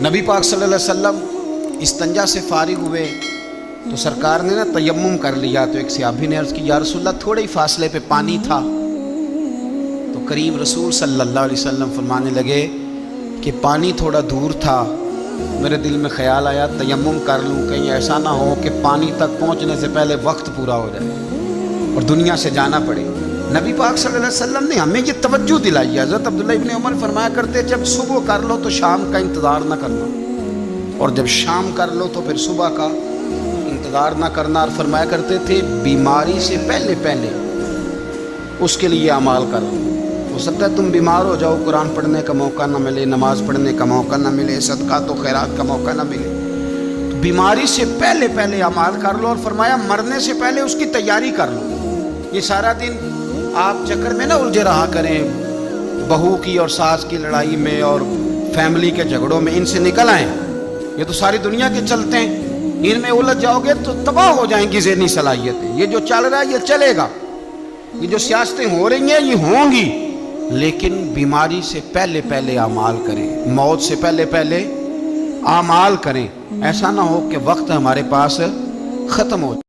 نبی پاک صلی اللہ علیہ وسلم استنجا سے فارغ ہوئے تو سرکار نے تیمم کر لیا، تو ایک صحابی نے عرض کی یا رسول اللہ تھوڑے ہی فاصلے پہ پانی تھا، تو کریم رسول صلی اللہ علیہ وسلم فرمانے لگے کہ پانی تھوڑا دور تھا، میرے دل میں خیال آیا تیمم کر لوں، کہیں ایسا نہ ہو کہ پانی تک پہنچنے سے پہلے وقت پورا ہو جائے اور دنیا سے جانا پڑے۔ نبی پاک صلی اللہ علیہ وسلم نے ہمیں یہ توجہ دلائی ہے۔ حضرت عبداللہ ابن عمر فرمایا کرتے جب صبح کر لو تو شام کا انتظار نہ کرنا، اور جب شام کر لو تو پھر صبح کا انتظار نہ کرنا، اور فرمایا کرتے تھے بیماری سے پہلے پہلے اس کے لیے اعمال کرو۔ ہو سکتا ہے تم بیمار ہو جاؤ، قرآن پڑھنے کا موقع نہ ملے، نماز پڑھنے کا موقع نہ ملے، صدقات و خیرات کا موقع نہ ملے، تو بیماری سے پہلے پہلے اعمال کر لو، اور فرمایا مرنے سے پہلے اس کی تیاری کر لو۔ یہ سارا دن آپ چکر میں نہ الجھے رہا کریں، بہو کی اور ساس کی لڑائی میں اور فیملی کے جھگڑوں میں، ان سے نکل آئیں۔ یہ تو ساری دنیا کے چلتے ہیں، ان میں الجھ جاؤ گے تو تباہ ہو جائیں گی ذہنی صلاحیتیں۔ یہ جو چل رہا ہے یہ چلے گا، یہ جو سیاستیں ہو رہی ہیں یہ ہوں گی، لیکن بیماری سے پہلے پہلے اعمال کریں، موت سے پہلے پہلے اعمال کریں، ایسا نہ ہو کہ وقت ہمارے پاس ختم ہو جائے۔